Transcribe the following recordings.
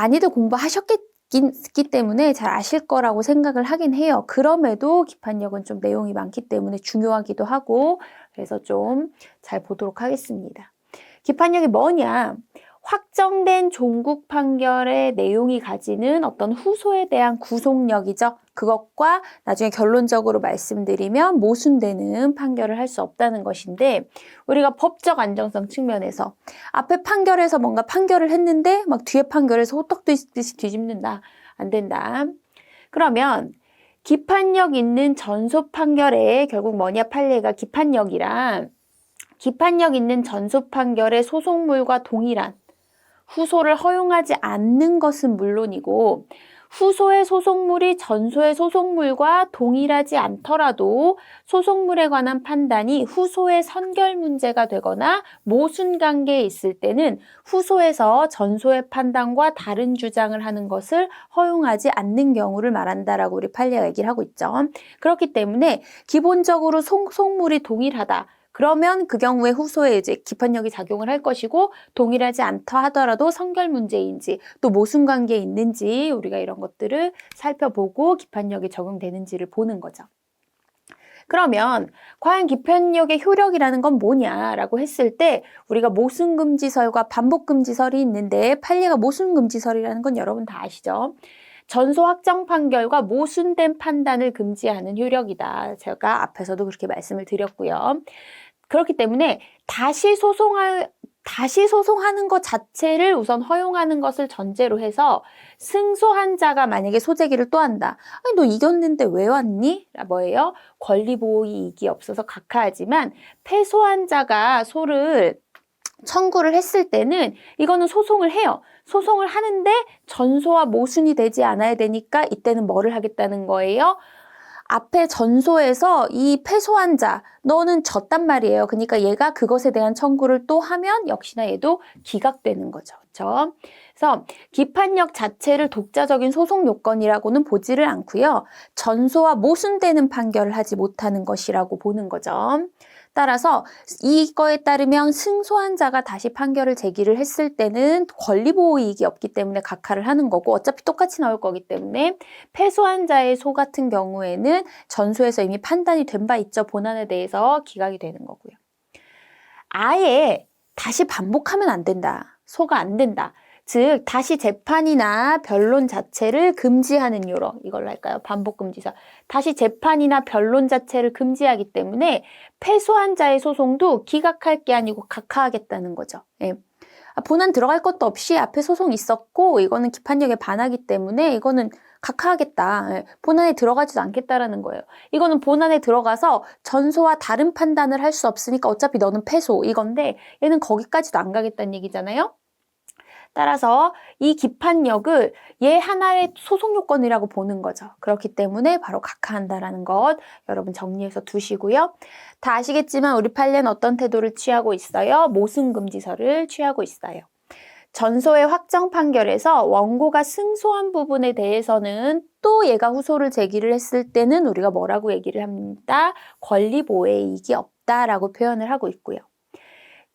많이들 공부하셨기 때문에 잘 아실 거라고 생각을 하긴 해요. 그럼에도 기판력은 좀 내용이 많기 때문에 중요하기도 하고 그래서 좀 잘 보도록 하겠습니다. 기판력이 뭐냐? 확정된 종국 판결의 내용이 가지는 어떤 후소에 대한 구속력이죠. 그것과 나중에 결론적으로 말씀드리면 모순되는 판결을 할 수 없다는 것인데 우리가 법적 안정성 측면에서 앞에 판결에서 뭔가 판결을 했는데 막 뒤에 판결에서 호떡 뒤집듯이 뒤집는다. 안 된다. 그러면 기판력 있는 전소 판결에 결국 뭐냐 판례가 기판력 있는 전소 판결의 소송물과 동일한 후소를 허용하지 않는 것은 물론이고 후소의 소송물이 전소의 소송물과 동일하지 않더라도 소송물에 관한 판단이 후소의 선결 문제가 되거나 모순 관계에 있을 때는 후소에서 전소의 판단과 다른 주장을 하는 것을 허용하지 않는 경우를 말한다라고 우리 판례가 얘기를 하고 있죠. 그렇기 때문에 기본적으로 소송물이 동일하다. 그러면 그 경우에 후소에 이제 기판력이 작용을 할 것이고 동일하지 않다 하더라도 선결 문제인지 또 모순 관계에 있는지 우리가 이런 것들을 살펴보고 기판력이 적용되는지를 보는 거죠. 그러면 과연 기판력의 효력이라는 건 뭐냐라고 했을 때 우리가 모순금지설과 반복금지설이 있는데 판례가 모순금지설이라는 건 여러분 다 아시죠? 전소 확정 판결과 모순된 판단을 금지하는 효력이다. 제가 앞에서도 그렇게 말씀을 드렸고요. 그렇기 때문에 다시 소송하는 것 자체를 우선 허용하는 것을 전제로 해서 승소한 자가 만약에 소재기를 또 한다. 아니, 너 이겼는데 왜 왔니? 뭐예요? 권리보호 이익이 없어서 각하하지만 패소한 자가 소를 청구를 했을 때는 이거는 소송을 해요. 소송을 하는데 전소와 모순이 되지 않아야 되니까 이때는 뭐를 하겠다는 거예요? 앞에 전소에서 이 패소한 자, 너는 졌단 말이에요. 그러니까 얘가 그것에 대한 청구를 또 하면 역시나 얘도 기각되는 거죠. 그렇죠? 그래서 기판력 자체를 독자적인 소송 요건이라고는 보지를 않고요. 전소와 모순되는 판결을 하지 못하는 것이라고 보는 거죠. 따라서 이거에 따르면 승소한 자가 다시 판결을 제기를 했을 때는 권리보호 이익이 없기 때문에 각하를 하는 거고 어차피 똑같이 나올 거기 때문에 패소한 자의 소 같은 경우에는 전소에서 이미 판단이 된 바 있죠. 본안에 대해서 기각이 되는 거고요. 아예 다시 반복하면 안 된다. 소가 안 된다. 즉 다시 재판이나 변론 자체를 금지하는 요로 이걸로 할까요? 반복금지설. 다시 재판이나 변론 자체를 금지하기 때문에 패소한 자의 소송도 기각할 게 아니고 각하하겠다는 거죠. 예. 본안 들어갈 것도 없이 앞에 소송 있었고 이거는 기판력에 반하기 때문에 이거는 각하하겠다. 예. 본안에 들어가지도 않겠다라는 거예요. 이거는 본안에 들어가서 전소와 다른 판단을 할 수 없으니까 어차피 너는 패소 이건데 얘는 거기까지도 안 가겠다는 얘기잖아요. 따라서 이 기판력을 얘 하나의 소송 요건이라고 보는 거죠. 그렇기 때문에 바로 각하한다라는 것 여러분 정리해서 두시고요. 다 아시겠지만 우리 판례는 어떤 태도를 취하고 있어요? 모순금지설을 취하고 있어요. 전소의 확정 판결에서 원고가 승소한 부분에 대해서는 또 얘가 후소를 제기를 했을 때는 우리가 뭐라고 얘기를 합니다. 권리보호의 이익이 없다라고 표현을 하고 있고요.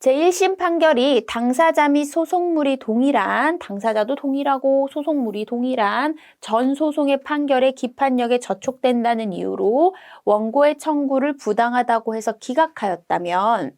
제1심 판결이 당사자 및 소송물이 동일한, 당사자도 동일하고 소송물이 동일한 전 소송의 판결에 기판력에 저촉된다는 이유로 원고의 청구를 부당하다고 해서 기각하였다면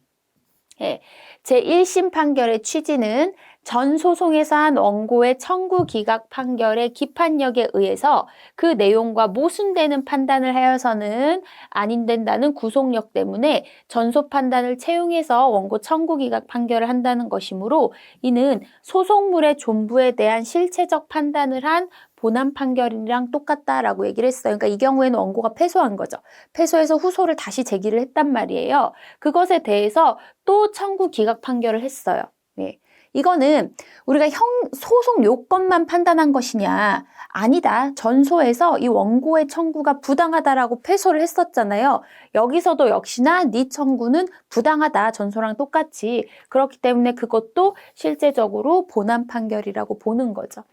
제1심 판결의 취지는 전 소송에서 한 원고의 청구 기각 판결의 기판력에 의해서 그 내용과 모순되는 판단을 하여서는 아닌된다는 구속력 때문에 전소 판단을 채용해서 원고 청구 기각 판결을 한다는 것이므로 이는 소송물의 존부에 대한 실체적 판단을 한 본안 판결이랑 똑같다라고 얘기를 했어요. 그러니까 이 경우에는 원고가 패소한 거죠. 패소해서 후소를 다시 제기를 했단 말이에요. 그것에 대해서 또 청구 기각 판결을 했어요. 네. 이거는 우리가 소송 요건만 판단한 것이냐? 아니다. 전소에서 이 원고의 청구가 부당하다라고 패소를 했었잖아요. 여기서도 역시나 네 청구는 부당하다. 전소랑 똑같이. 그렇기 때문에 그것도 실제적으로 본안 판결이라고 보는 거죠.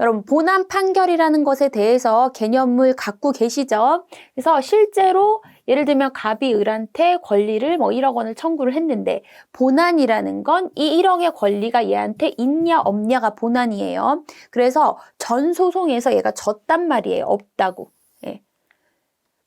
여러분, 본안 판결이라는 것에 대해서 개념을 갖고 계시죠? 그래서 실제로 예를 들면 갑이 을한테 권리를 뭐 1억 원을 청구를 했는데 본안이라는 건 이 1억의 권리가 얘한테 있냐 없냐가 본안이에요. 그래서 전 소송에서 얘가 졌단 말이에요. 없다고. 예.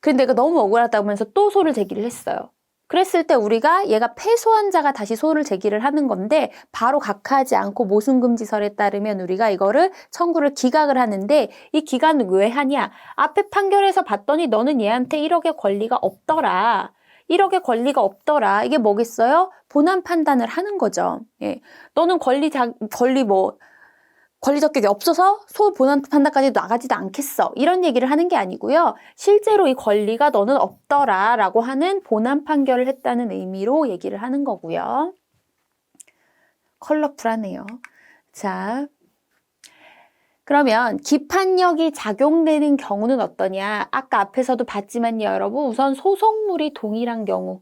근데 내가 너무 억울하다고 하면서 또 소를 제기를 했어요. 그랬을 때 우리가 얘가 패소한 자가 다시 소를 제기를 하는 건데 바로 각하하지 않고 모순금지설에 따르면 우리가 이거를 청구를 기각을 하는데 이 기각은 왜 하냐? 앞에 판결에서 봤더니 너는 얘한테 1억의 권리가 없더라. 1억의 권리가 없더라. 이게 뭐겠어요? 본안 판단을 하는 거죠. 예. 너는 권리 적격이 없어서 소 본안 판단까지 나가지도 않겠어. 이런 얘기를 하는 게 아니고요. 실제로 이 권리가 너는 없더라 라고 하는 본안 판결을 했다는 의미로 얘기를 하는 거고요. 컬러풀하네요. 자, 그러면 기판력이 작용되는 경우는 어떠냐? 아까 앞에서도 봤지만요, 여러분. 우선 소송물이 동일한 경우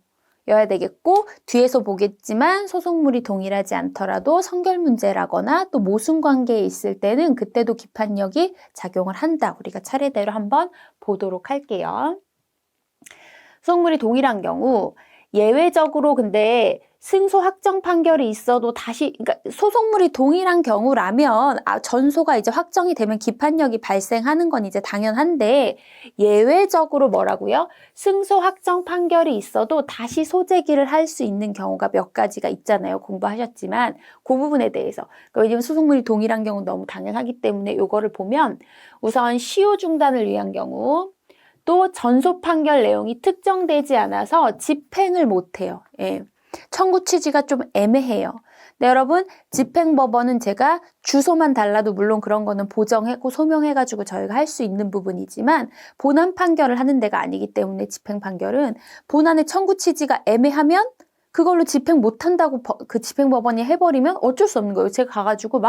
여야 되겠고 뒤에서 보겠지만 소송물이 동일하지 않더라도 성결 문제라거나 또 모순 관계에 있을 때는 그때도 기판력이 작용을 한다. 우리가 차례대로 한번 보도록 할게요. 소송물이 동일한 경우 예외적으로 근데 승소 확정 판결이 있어도 다시 그러니까 소송물이 동일한 경우라면 전소가 이제 확정이 되면 기판력이 발생하는 건 이제 당연한데 예외적으로 뭐라고요? 승소 확정 판결이 있어도 다시 소제기를 할 수 있는 경우가 몇 가지가 있잖아요. 공부하셨지만 그 부분에 대해서 그러니까 왜냐면 소송물이 동일한 경우는 너무 당연하기 때문에 이거를 보면 우선 시효 중단을 위한 경우 또 전소 판결 내용이 특정되지 않아서 집행을 못해요. 예. 청구 취지가 좀 애매해요. 네, 여러분 집행법원은 제가 주소만 달라도 물론 그런 거는 보정하고 소명해가지고 저희가 할 수 있는 부분이지만 본안 판결을 하는 데가 아니기 때문에 집행 판결은 본안의 청구 취지가 애매하면 그걸로 집행 못한다고 그 집행법원이 해버리면 어쩔 수 없는 거예요. 제가 가가지고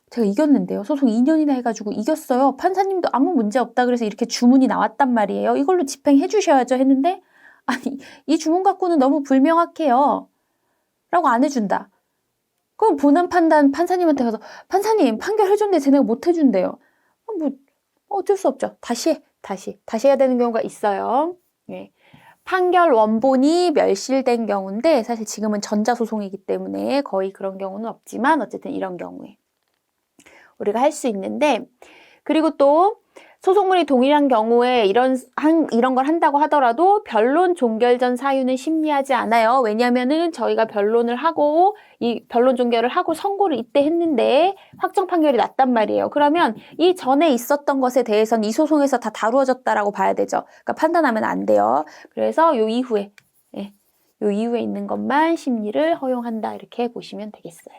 제가 이겼는데요. 소송 2년이나 해가지고 이겼어요. 판사님도 아무 문제 없다 그래서 이렇게 주문이 나왔단 말이에요. 이걸로 집행해 주셔야죠 했는데 아니 이 주문 갖고는 너무 불명확해요. 라고 안 해준다. 그럼 본안 판단 판사님한테 가서 판사님 판결 해줬는데 쟤네가 못 해준대요. 어쩔 수 없죠. 다시 해야 되는 경우가 있어요. 예. 판결 원본이 멸실된 경우인데 사실 지금은 전자소송이기 때문에 거의 그런 경우는 없지만 어쨌든 이런 경우에 우리가 할 수 있는데 그리고 또 소송물이 동일한 경우에 이런 걸 한다고 하더라도 변론 종결 전 사유는 심리하지 않아요. 왜냐하면은 저희가 변론을 하고 이 변론 종결을 하고 선고를 이때 했는데 확정 판결이 났단 말이에요. 그러면 이 전에 있었던 것에 대해서는 이 소송에서 다 다루어졌다라고 봐야 되죠. 그러니까 판단하면 안 돼요. 그래서 요 이후에 있는 것만 심리를 허용한다 이렇게 보시면 되겠어요.